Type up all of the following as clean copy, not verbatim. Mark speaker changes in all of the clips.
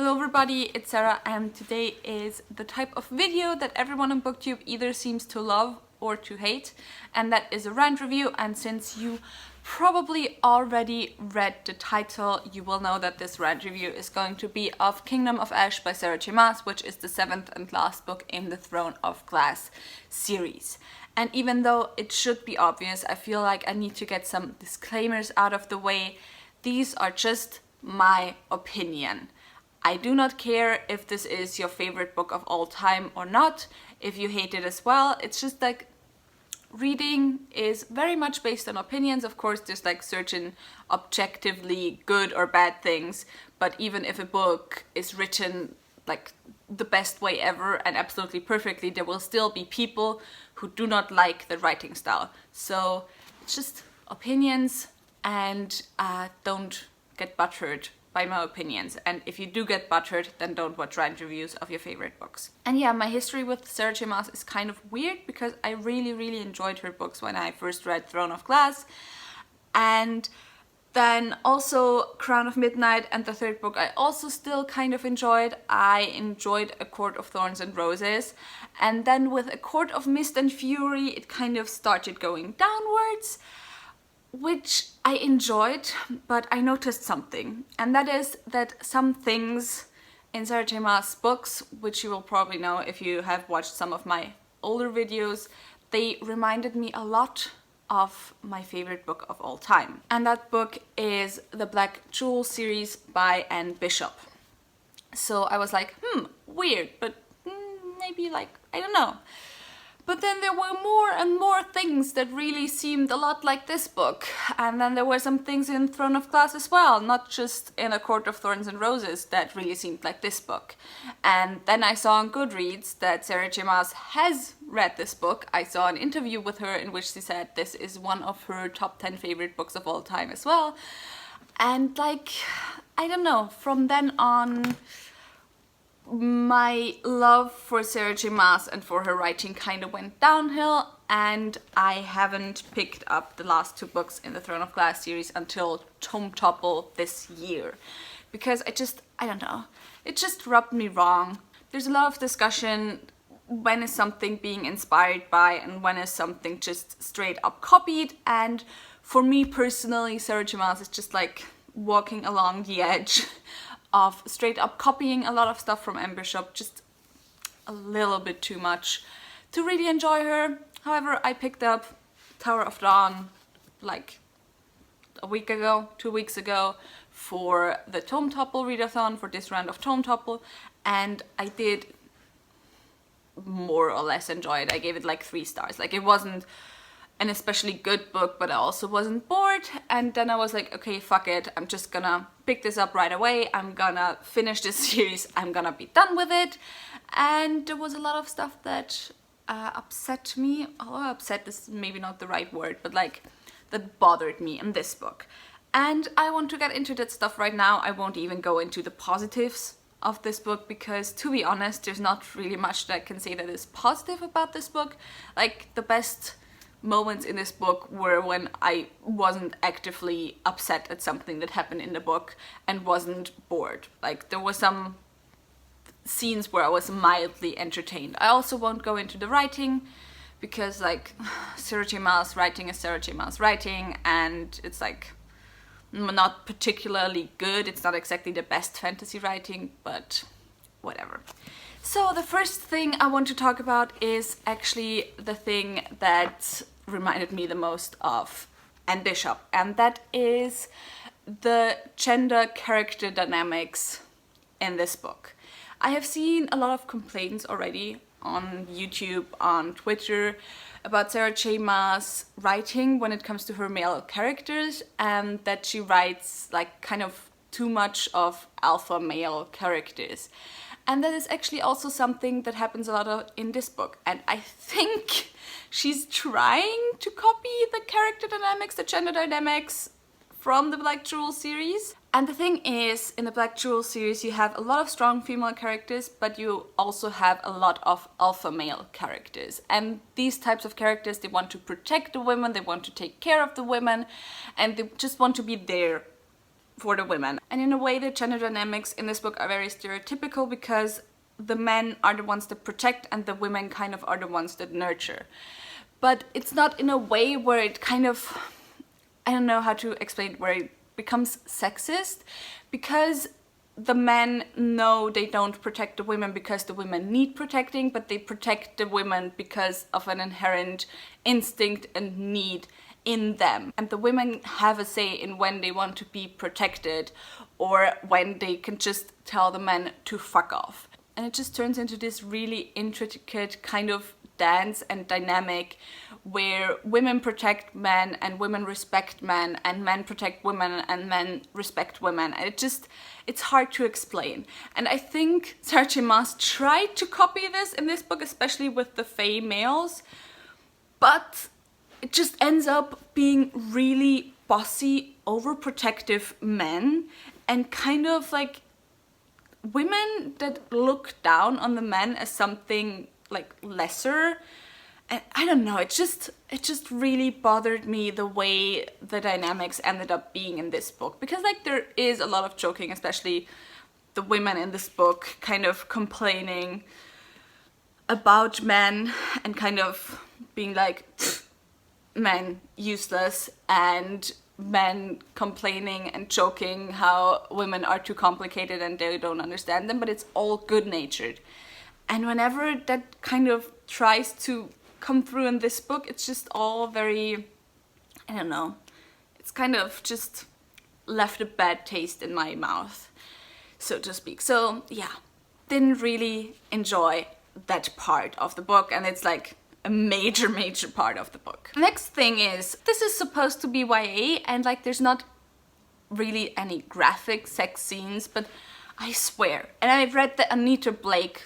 Speaker 1: Hello everybody, it's Sarah and today is the type of video that everyone on BookTube either seems to love or to hate, and that is a rant review. And since you probably already read the title, you will know that this rant review is going to be of Kingdom of Ash by Sarah J. Maas, which is the 7th and last book in the Throne of Glass series. And even though it should be obvious, I feel like I need to get some disclaimers out of the way. These are just my opinion. I do not care if this is your favorite book of all time or not, if you hate it as well. It's just like, reading is very much based on opinions. Of course, there's like certain objectively good or bad things, but even if a book is written like the best way ever and absolutely perfectly, there will still be people who do not like the writing style. So it's just opinions, and don't get butthurt by my opinions. And if you do get buttered, then don't watch rant reviews of your favorite books. And yeah, my history with Sarah J. Maas is kind of weird because I really enjoyed her books when I first read Throne of Glass. And then also Crown of Midnight and the third book I also still kind of enjoyed. I enjoyed A Court of Thorns and Roses. And then with A Court of Mist and Fury, it kind of started going downwards, which I enjoyed, but I noticed something, and that is that some things in Sarah J. Maas' books, which you will probably know if you have watched some of my older videos, they reminded me a lot of my favorite book of all time. And that book is the Black Jewel series by Anne Bishop. So I was like, weird, but maybe like, I don't know. But then there were more and more things that really seemed a lot like this book. And then there were some things in Throne of Glass as well, not just in A Court of Thorns and Roses, that really seemed like this book. And then I saw on Goodreads that Sarah J. Maas has read this book. I saw an interview with her in which she said this is one of her top 10 favorite books of all time as well. And like, I don't know, from then on, my love for Sarah J. Maas and for her writing kind of went downhill, and I haven't picked up the last two books in the Throne of Glass series until Tome Topple this year. Because I don't know, it just rubbed me wrong. There's a lot of discussion, when is something being inspired by and when is something just straight up copied, and for me personally, Sarah J. Maas is just like walking along the edge of straight up copying a lot of stuff from Anne Bishop, just a little bit too much to really enjoy her. However, I picked up Tower of Dawn like a week ago, 2 weeks ago, for the Tome Topple readathon, for this round of Tome Topple, and I did more or less enjoy it. I gave it like 3 stars. Like, it wasn't an especially good book, but I also wasn't bored. And then I was like, okay, fuck it, I'm just gonna pick this up right away, I'm gonna finish this series, I'm gonna be done with it. And there was a lot of stuff that upset me, although upset is maybe not the right word, but like, that bothered me in this book. And I want to get into that stuff right now. I won't even go into the positives of this book, because to be honest, there's not really much that I can say that is positive about this book. Like, the best moments in this book were when I wasn't actively upset at something that happened in the book and wasn't bored. Like, there were some scenes where I was mildly entertained. I also won't go into the writing, because like, Sarah J. Maas writing is Sarah J. Maas writing, and it's like not particularly good. It's not exactly the best fantasy writing, but whatever. So the first thing I want to talk about is actually the thing that reminded me the most of Anne Bishop, and that is the gender character dynamics in this book. I have seen a lot of complaints already on YouTube, on Twitter, about Sarah J. Maas writing when it comes to her male characters, and that she writes like kind of too much of alpha male characters. And that is actually also something that happens a lot in this book. And I think she's trying to copy the character dynamics, the gender dynamics from the Black Jewel series. And the thing is, in the Black Jewel series, you have a lot of strong female characters, but you also have a lot of alpha male characters. And these types of characters, they want to protect the women, they want to take care of the women, and they just want to be there for the women. And in a way, the gender dynamics in this book are very stereotypical because the men are the ones that protect and the women kind of are the ones that nurture. But it's not in a way where it kind of, I don't know how to explain it, where it becomes sexist, because the men know they don't protect the women because the women need protecting, but they protect the women because of an inherent instinct and need in them. And the women have a say in when they want to be protected or when they can just tell the men to fuck off. And it just turns into this really intricate kind of dance and dynamic where women protect men and women respect men and men protect women and men respect women. And it's hard to explain. And I think Sarah J. Maas tried to copy this in this book, especially with the Fae males, but it just ends up being really bossy, overprotective men and kind of like women that look down on the men as something like lesser. And I don't know, it just really bothered me the way the dynamics ended up being in this book, because like there is a lot of joking, especially the women in this book kind of complaining about men and kind of being like, men useless, and men complaining and joking how women are too complicated and they don't understand them, but it's all good-natured. And whenever that kind of tries to come through in this book, it's just all very, I don't know, it's kind of just left a bad taste in my mouth, so to speak. So yeah, didn't really enjoy that part of the book, and it's like a major part of the book. Next thing is, this is supposed to be YA, and like there's not really any graphic sex scenes, but I swear, and I've read the Anita Blake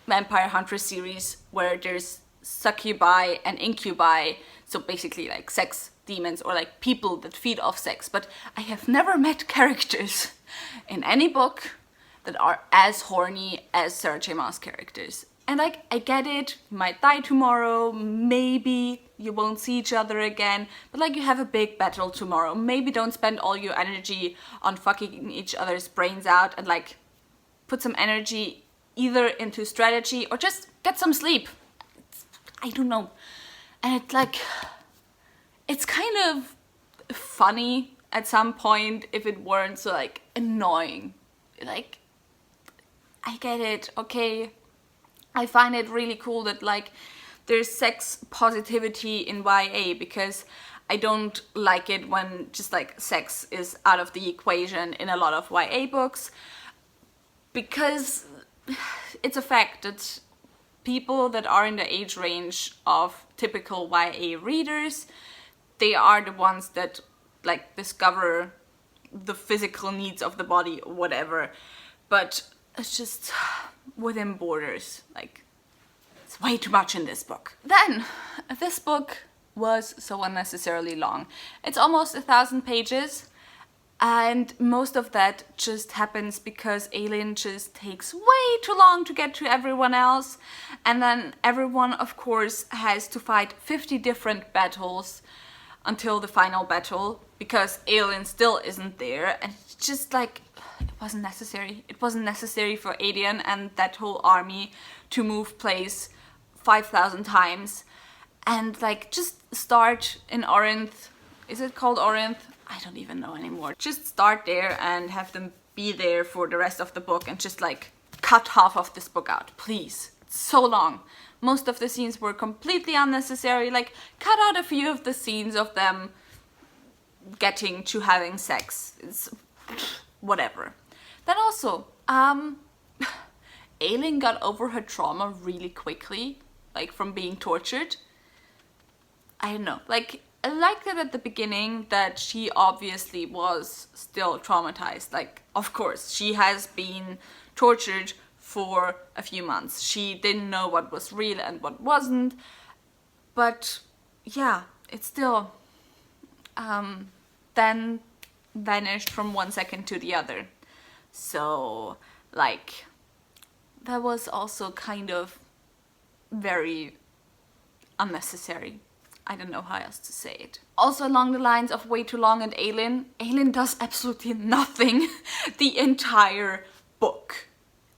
Speaker 1: Vampire Hunter series where there's succubi and incubi, so basically like sex demons or like people that feed off sex, but I have never met characters in any book that are as horny as Sarah J. Maas characters. And like, I get it, you might die tomorrow, maybe you won't see each other again, but like you have a big battle tomorrow. Maybe don't spend all your energy on fucking each other's brains out and like put some energy either into strategy or just get some sleep. I don't know. And it's like, it's kind of funny at some point if it weren't so like annoying. Like, I get it, okay. I find it really cool that like there's sex positivity in YA, because I don't like it when just like sex is out of the equation in a lot of YA books, because it's a fact that people that are in the age range of typical YA readers, they are the ones that like discover the physical needs of the body or whatever, but it's just within borders. Like, it's way too much in this book. Then, this book was so unnecessarily long. It's almost 1,000 pages, and most of that just happens because Aelin just takes way too long to get to everyone else, and then everyone, of course, has to fight 50 different battles until the final battle, because Aelin still isn't there, and it's just like, it wasn't necessary. It wasn't necessary for Aedion and that whole army to move place 5,000 times. And like, just start in Orinth. Is it called Orinth? I don't even know anymore. Just start there and have them be there for the rest of the book, and just like cut half of this book out, please. It's so long. Most of the scenes were completely unnecessary. Like, cut out a few of the scenes of them getting to having sex. It's whatever. Then also, Aelin got over her trauma really quickly, like from being tortured. I don't know, like, I liked it at the beginning that she obviously was still traumatized. Like, of course, she has been tortured for a few months. She didn't know what was real and what wasn't, but yeah, it still then vanished from one second to the other. So like, that was also kind of very unnecessary. I don't know how else to say it. Also along the lines of Way Too Long and Aelin does absolutely nothing the entire book.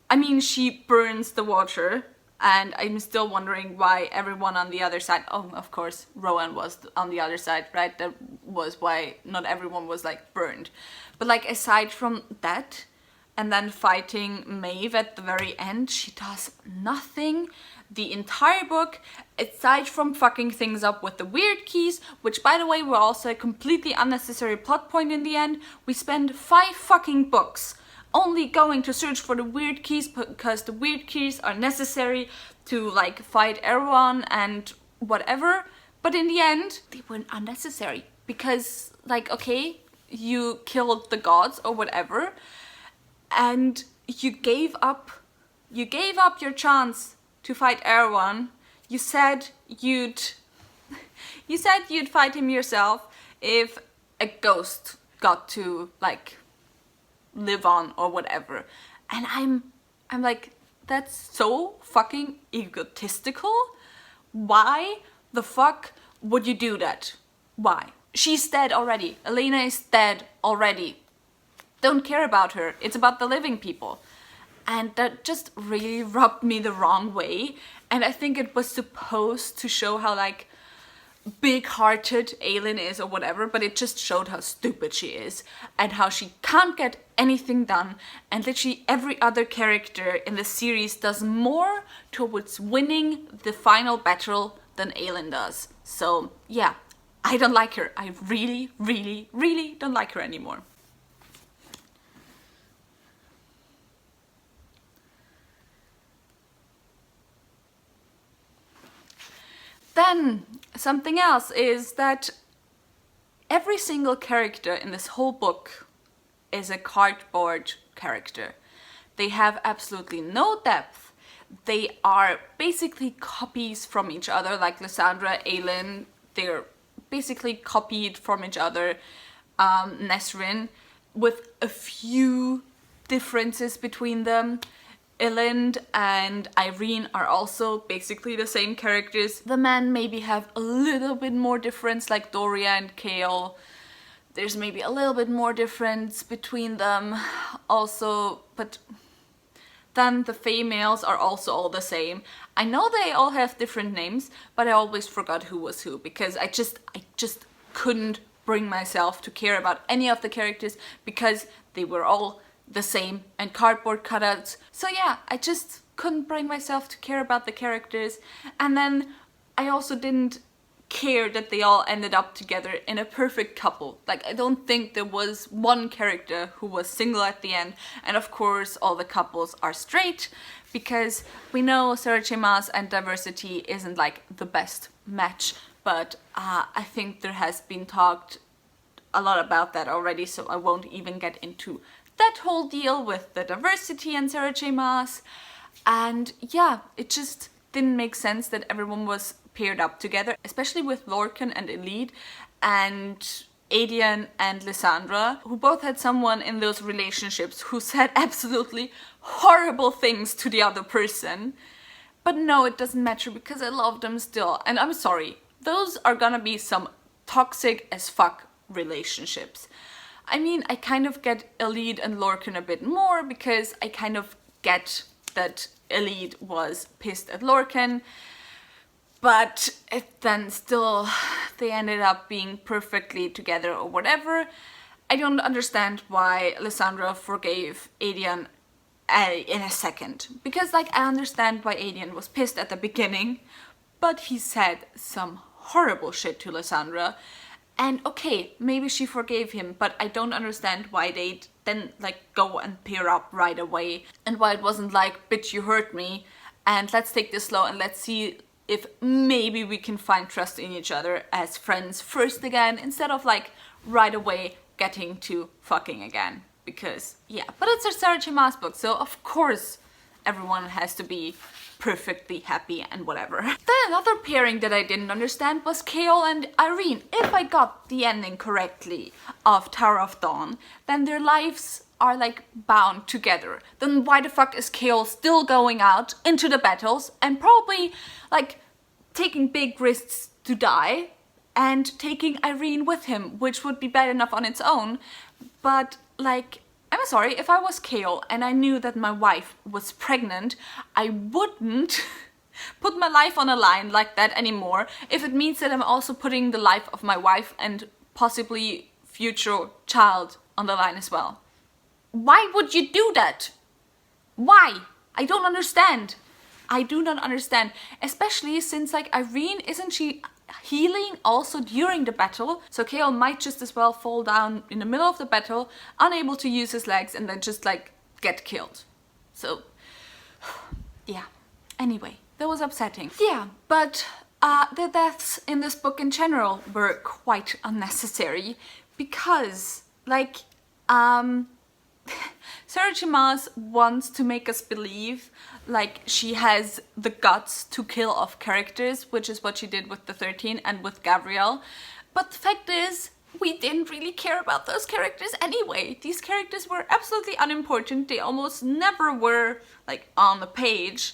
Speaker 1: I mean, she burns the water, and I'm still wondering why everyone on the other side, oh, of course, Rowan was on the other side, right? That was why not everyone was like burned. But like aside from that, and then fighting Maeve at the very end, she does nothing the entire book, aside from fucking things up with the weird keys, which by the way were also a completely unnecessary plot point in the end. We spend 5 fucking books only going to search for the weird keys because the weird keys are necessary to like fight Erewhon and whatever, but in the end they weren't unnecessary because like, okay, you killed the gods or whatever and you gave up your chance to fight Erewhon. You said you'd fight him yourself if a ghost got to like live on or whatever. And I'm like, that's so fucking egotistical. Why the fuck would you do that? Why? She's dead already. Elena is dead already. Don't care about her. It's about the living people. And that just really rubbed me the wrong way. And I think it was supposed to show how like big-hearted Aelin is or whatever, but it just showed how stupid she is and how she can't get anything done, and literally every other character in the series does more towards winning the final battle than Aelin does. So yeah, I don't like her. I really, really, really don't like her anymore. Then, something else is that every single character in this whole book is a cardboard character. They have absolutely no depth. They are basically copies from each other, like Lysandra, Aelin, they're basically copied from each other. Nesrin, with a few differences between them. Elend and Irene are also basically the same characters. The men maybe have a little bit more difference, like Doria and Kale. There's maybe a little bit more difference between them also, but then the females are also all the same. I know they all have different names, but I always forgot who was who because I just couldn't bring myself to care about any of the characters because they were all the same and cardboard cutouts. So yeah, I just couldn't bring myself to care about the characters. And then I also didn't care that they all ended up together in a perfect couple. Like, I don't think there was one character who was single at the end. And of course all the couples are straight because we know Sarah J. Maas and Diversity isn't like the best match, but I think there has been talked a lot about that already, so I won't even get into that whole deal with the Diversity and Sarah J. Maas. And yeah, it just didn't make sense that everyone was paired up together, especially with Lorcan and Elide and Adian and Lysandra, who both had someone in those relationships who said absolutely horrible things to the other person. But no, it doesn't matter because I love them still. And I'm sorry, those are gonna be some toxic as fuck relationships. I mean, I kind of get Elide and Lorcan a bit more because I kind of get that Elide was pissed at Lorcan, but then still they ended up being perfectly together or whatever. I don't understand why Lysandra forgave Adian in a second, because like I understand why Adian was pissed at the beginning, but he said some horrible shit to Lysandra. And okay, maybe she forgave him, but I don't understand why they then like go and pair up right away. And why it wasn't like, bitch, you hurt me, and let's take this slow and let's see if maybe we can find trust in each other as friends first again, instead of like right away getting to fucking again. Because yeah, but it's a Sarah J. Maas book, so of course everyone has to be perfectly happy and whatever. Then another pairing that I didn't understand was Kale and Irene. If I got the ending correctly of Tower of Dawn, then their lives are like bound together. Then why the fuck is Kale still going out into the battles and probably like taking big risks to die and taking Irene with him, which would be bad enough on its own. But like, I'm sorry, if I was Chaol and I knew that my wife was pregnant, I wouldn't put my life on a line like that anymore if it means that I'm also putting the life of my wife and possibly future child on the line as well. Why would you do that? Why? I don't understand. I do not understand. Especially since, like, Irene, isn't she healing also during the battle? So Chaol might just as well fall down in the middle of the battle, unable to use his legs, and then just, like, get killed. So, yeah. Anyway, that was upsetting. Yeah, but the deaths in this book in general were quite unnecessary because, like, Sarah J. Maas wants to make us believe like she has the guts to kill off characters, which is what she did with the 13 and with Gabrielle. But the fact is, we didn't really care about those characters anyway. These characters were absolutely unimportant. They almost never were like on the page.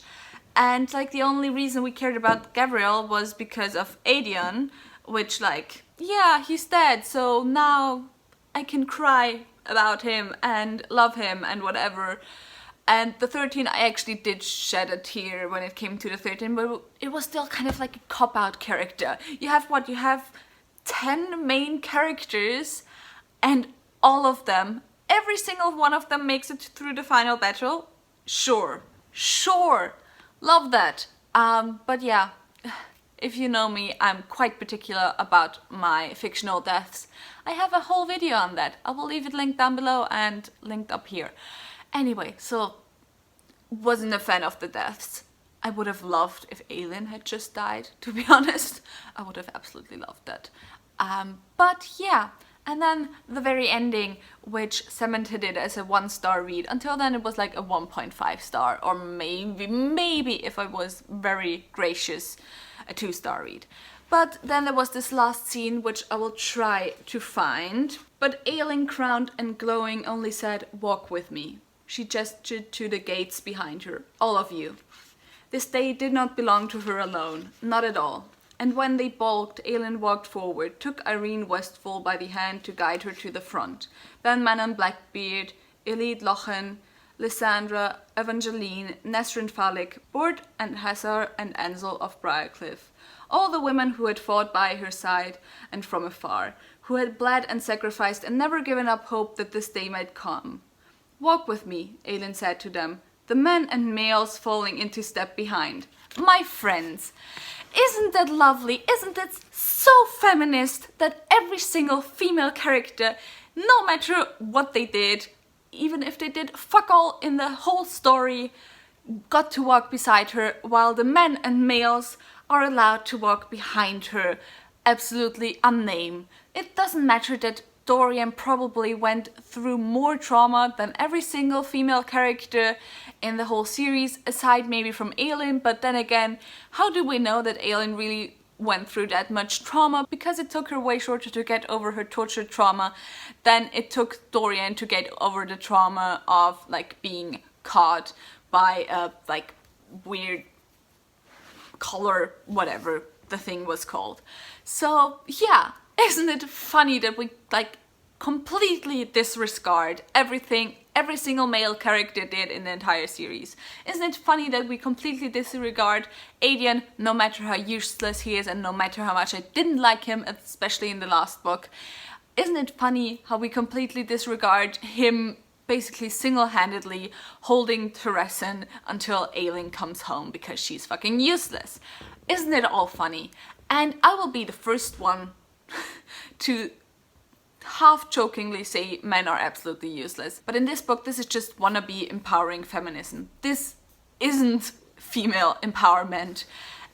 Speaker 1: And like the only reason we cared about Gabrielle was because of Adion, which like, yeah, he's dead, so now I can cry about him and love him and whatever. And the 13, I actually did shed a tear when it came to the 13, but it was still kind of like a cop-out character. You have what? You have 10 main characters and all of them, every single one of them makes it through the final battle. Sure, love that. But yeah, if you know me, I'm quite particular about my fictional deaths. I have a whole video on that. I will leave it linked down below and linked up here. Anyway, so wasn't a fan of the deaths. I would have loved if Aelin had just died, to be honest. I would have absolutely loved that. But yeah, and then the very ending, which cemented it as a 1-star read. Until then it was like a 1.5 star, or maybe if I was very gracious, a 2-star read. But then there was this last scene, which I will try to find. But Aelin, crowned and glowing, only said, "Walk with me." She gestured to the gates behind her. "All of you." This day did not belong to her alone, not at all. And when they balked, Aelin walked forward, took Irene Westfall by the hand to guide her to the front. Ben Manon Blackbeard, Elid Lochen, Lysandra, Evangeline, Nesrin Falik, Bort and Hazar and Ansel of Briarcliff. All the women who had fought by her side and from afar, who had bled and sacrificed and never given up hope that this day might come. "Walk with me," Aelin said to them, the men and males falling into step behind. My friends, isn't that lovely? Isn't it so feminist that every single female character, no matter what they did, even if they did fuck all in the whole story, got to walk beside her, while the men and males are allowed to walk behind her, absolutely unnamed. It doesn't matter that Dorian probably went through more trauma than every single female character in the whole series, aside maybe from Aelin, but then again, how do we know that Aelin really went through that much trauma? Because it took her way shorter to get over her torture trauma than it took Dorian to get over the trauma of like being caught by a like weird color, whatever the thing was called. So yeah, isn't it funny that we like completely disregard everything every single male character did in the entire series? Isn't it funny that we completely disregard Adion, no matter how useless he is and no matter how much I didn't like him, especially in the last book? Isn't it funny how we completely disregard him basically single-handedly holding Teresen until Aelin comes home because she's fucking useless? Isn't it all funny? And I will be the first one to half-jokingly say men are absolutely useless. But in this book, this is just wannabe empowering feminism. This isn't female empowerment.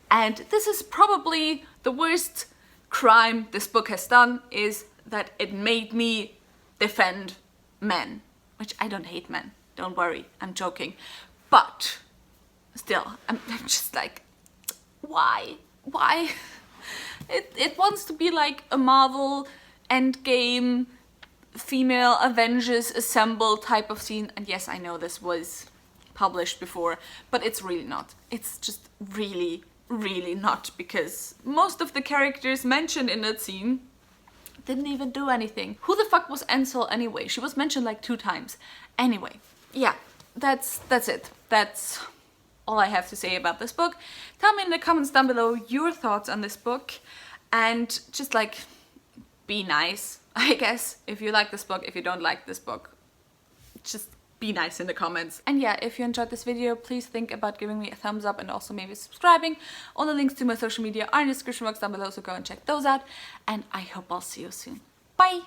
Speaker 1: And this is probably the worst crime this book has done, is that it made me defend men. Which I don't hate men, don't worry, I'm joking. But still, I'm just like, why? Why? It wants to be like a Marvel Endgame female Avengers Assemble type of scene. And yes, I know this was published before, but it's really not. It's just really, really not, because most of the characters mentioned in that scene didn't even do anything. Who the fuck was Ansel anyway? She was mentioned like 2 times. Anyway, yeah, that's it. That's all I have to say about this book. Tell me in the comments down below your thoughts on this book, and just like be nice, I guess, if you like this book. If you don't like this book, just be nice in the comments. And yeah, if you enjoyed this video, please think about giving me a thumbs up and also maybe subscribing. All the links to my social media are in the description box down below, so go and check those out. And I hope I'll see you soon. Bye!